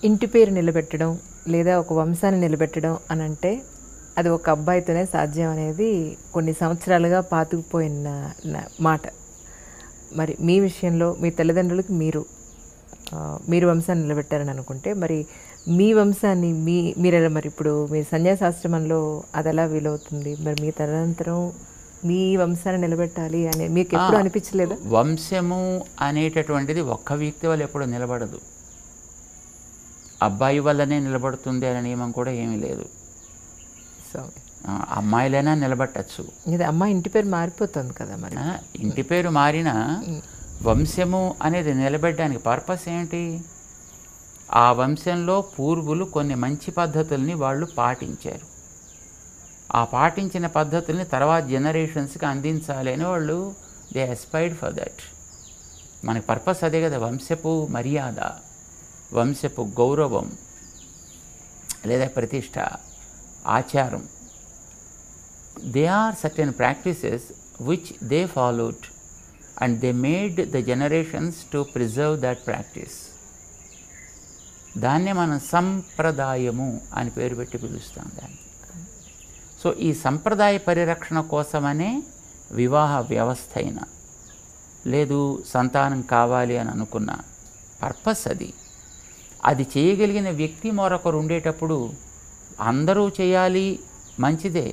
ఇంటి పేరు నిలబెట్టడం లేదా ఒక వంశాన్ని నిలబెట్టడం అని అంటే అది ఒక అబ్బాయితోనే సాధ్యం అనేది కొన్ని సంవత్సరాలుగా పాతుకుపోయిన మాట. మరి మీ విషయంలో మీ తల్లిదండ్రులకి మీరు వంశాన్ని నిలబెట్టారని అనుకుంటే మరి మీ వంశాన్ని మీరు మరి ఇప్పుడు మీ సన్యాసాశ్రమంలో అది ఎలా వీలవుతుంది? మరి మీ తదనంతరం మీ వంశాన్ని నిలబెట్టాలి అని మీకు ఎప్పుడు అనిపించలేదా? వంశము అనేటటువంటిది ఒక్క వ్యక్తి వల్ల ఎప్పుడు నిలబడదు. అబ్బాయి వల్లనే నిలబడుతుంది అనే నియమం కూడా ఏమీ లేదు. సో అమ్మాయిలైనా నిలబట్టచ్చు. ఇది అమ్మాయి ఇంటి పేరు మారిపోతుంది కదా. మరి ఇంటి పేరు మారినా వంశము అనేది నిలబెట్టడానికి పర్పస్ ఏంటి? ఆ వంశంలో పూర్వులు కొన్ని మంచి పద్ధతుల్ని వాళ్ళు పాటించారు. ఆ పాటించిన పద్ధతుల్ని తర్వాత జనరేషన్స్కి అందించాలి అని వాళ్ళు దే అస్పైర్డ్ ఫర్ దట్. మనకి పర్పస్ అదే కదా, వంశపు మర్యాద, వంశపు గౌరవం లేదా ప్రతిష్ట, ఆచారం. They are certain practices which they followed and they made the generations to preserve that practice. దాన్నే మనం సంప్రదాయము అని పేరు పెట్టి పిలుస్తాం దాన్ని. సో ఈ సంప్రదాయ పరిరక్షణ కోసమనే వివాహ వ్యవస్థ అయినా లేదు సంతానం కావాలి అని అనుకున్న పర్పస్ అది. అది చేయగలిగిన వ్యక్తి మరొకరు ఉండేటప్పుడు అందరూ చేయాలి మంచిదే,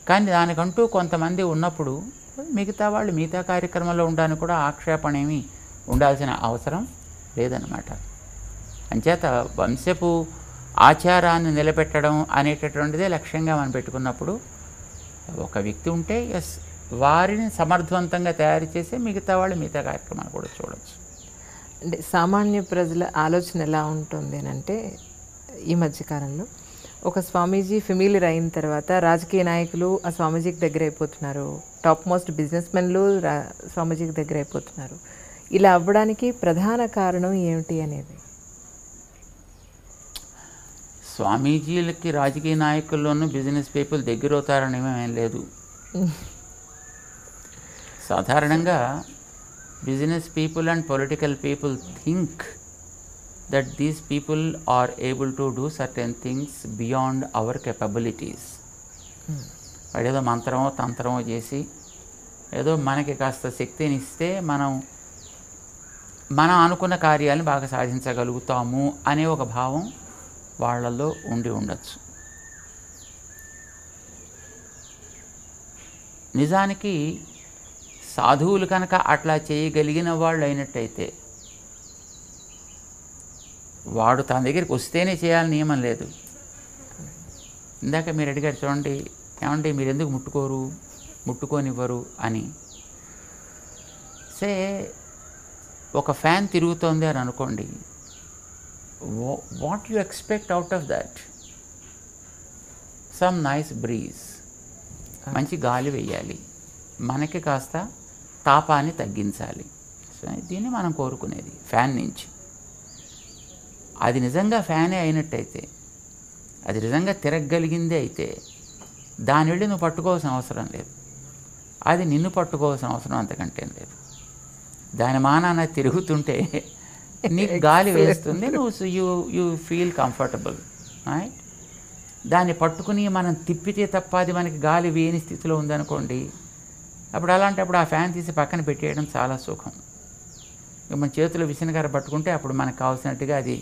కానీ దానికంటూ కొంతమంది ఉన్నప్పుడు మిగతా వాళ్ళు మిగతా కార్యక్రమంలో ఉండడానికి కూడా ఆక్షేపణ ఏమీ ఉండాల్సిన అవసరం లేదన్నమాట. అంచేత వంశపు ఆచారాన్ని నిలబెట్టడం అనేటటువంటిదే లక్ష్యంగా మనం పెట్టుకున్నప్పుడు ఒక వ్యక్తి ఉంటే ఎస్ వారిని సమర్థవంతంగా తయారు చేసి మిగతా వాళ్ళు మిగతా కార్యక్రమాలు కూడా చూడవచ్చు. అంటే సామాన్య ప్రజల ఆలోచన ఎలా ఉంటుంది అని అంటే ఈ మధ్యకాలంలో ఒక స్వామీజీ ఫెమిలియర్ అయిన తర్వాత రాజకీయ నాయకులు ఆ స్వామీజీకి దగ్గర అయిపోతున్నారు, టాప్ మోస్ట్ బిజినెస్ మెన్లు స్వామీజీకి దగ్గర అయిపోతున్నారు. ఇలా అవ్వడానికి ప్రధాన కారణం ఏమిటి అనేది? స్వామీజీలకి రాజకీయ నాయకుల్లోనూ బిజినెస్ పీపుల్ దగ్గర అవుతారని ఏం లేదు. సాధారణంగా business people and political people think that these people are able to do certain things beyond our capabilities. వాడేదో మంత్రమో తంత్రమో చేసి ఏదో మనకి కాస్త శక్తిని ఇస్తే మనం అనుకున్న కార్యాలను బాగా సాధించగలుగుతాము అనే ఒక భావం వాళ్ళల్లో ఉండి ఉండొచ్చు. నిజానికి సాధువులు కనుక అట్లా చేయగలిగిన వాళ్ళు అయినట్టయితే వాడు తన దగ్గరికి వస్తేనే చేయాలని నియమం లేదు. ఇందాక మీరు అడిగారు చూడండి, ఏమంటే మీరు ఎందుకు ముట్టుకోనివ్వరు అని. సే ఒక ఫ్యాన్ తిరుగుతోంది అని అనుకోండి, what you expect out of that? Some nice breeze, మంచి గాలి వేయాలి, మనకి కాస్త తాపాన్ని తగ్గించాలి. సో దీన్ని మనం కోరుకునేది ఫ్యాన్ నుంచి. అది నిజంగా ఫ్యానే అయినట్టయితే, అది నిజంగా తిరగగలిగిందే అయితే దాని వెళ్ళి నువ్వు పట్టుకోవాల్సిన అవసరం లేదు, అది నిన్ను పట్టుకోవాల్సిన అవసరం అంతకంటే లేదు. దాని మానాన తిరుగుతుంటే నీకు గాలి వేస్తుంది, నువ్వు యూ ఫీల్ కంఫర్టబుల్. రైట్? దాన్ని పట్టుకుని మనం తిప్పితే తప్ప అది మనకి గాలి వేయని స్థితిలో ఉందనుకోండి, అప్పుడు అలాంటప్పుడు ఆ ఫ్యాన్ తీసి పక్కన పెట్టేయడం చాలా సుఖం. మన చేతిలో విసనకర్ర పట్టుకుంటే అప్పుడు మనకు కావాల్సినట్టుగా అది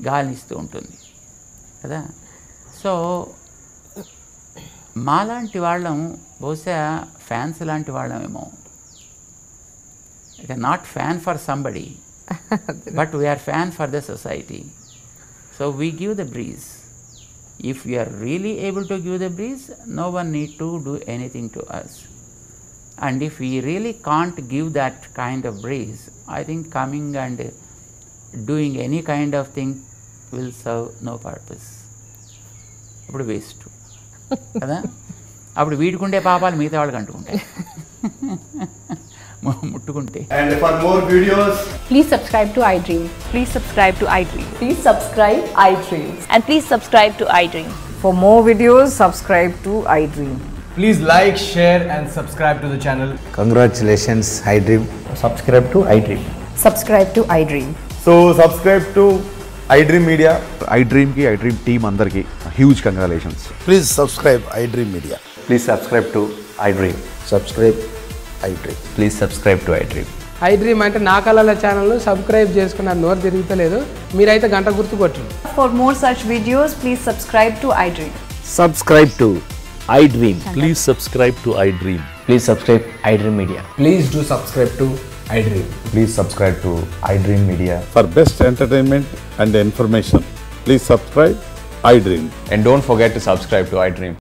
గాలిని ఇస్తూ ఉంటుంది కదా. సో మాలాంటి వాళ్ళం బహుశా ఫ్యాన్స్ లాంటి వాళ్ళమేమో. It not fan for somebody but we are fan for the society. So we give the breeze. If you are really able to give the breeze, no one need to do anything to us. And if we really can't give that kind of breeze, I think coming and doing any kind of thing will serve no purpose. అప్పుడు waste కదా. అప్పుడు వీడుకుంటే పాపాలు మిగతా వాళ్ళకి అంటుకుంటాయి ముట్టుకుంటే. And for more videos, please subscribe to iDream. Please subscribe to iDream. Please subscribe iDream. And please subscribe to iDream. For more videos, subscribe to iDream. please like, share and subscribe to the channel. Congratulations, iDream. Subscribe to iDream. Subscribe to iDream. So subscribe to iDream Media. iDream team అందరికి huge congratulations. Please subscribe iDream Media. Please subscribe to iDream. Subscribe iDream. Please subscribe to iDream. iDream అంటే నా కళల ఛానల్ను subscribe చేసుకున్న నోరు తిరుగుతలేదు, మీరైతే గంట గుర్తు కొట్టండి. For more such videos, please subscribe to iDream. Subscribe to iDream. Please subscribe to iDream. Please subscribe iDream Media. Please do subscribe to iDream. Please subscribe to iDream Media. For best entertainment and information, please subscribe iDream. And don't forget to subscribe to iDream.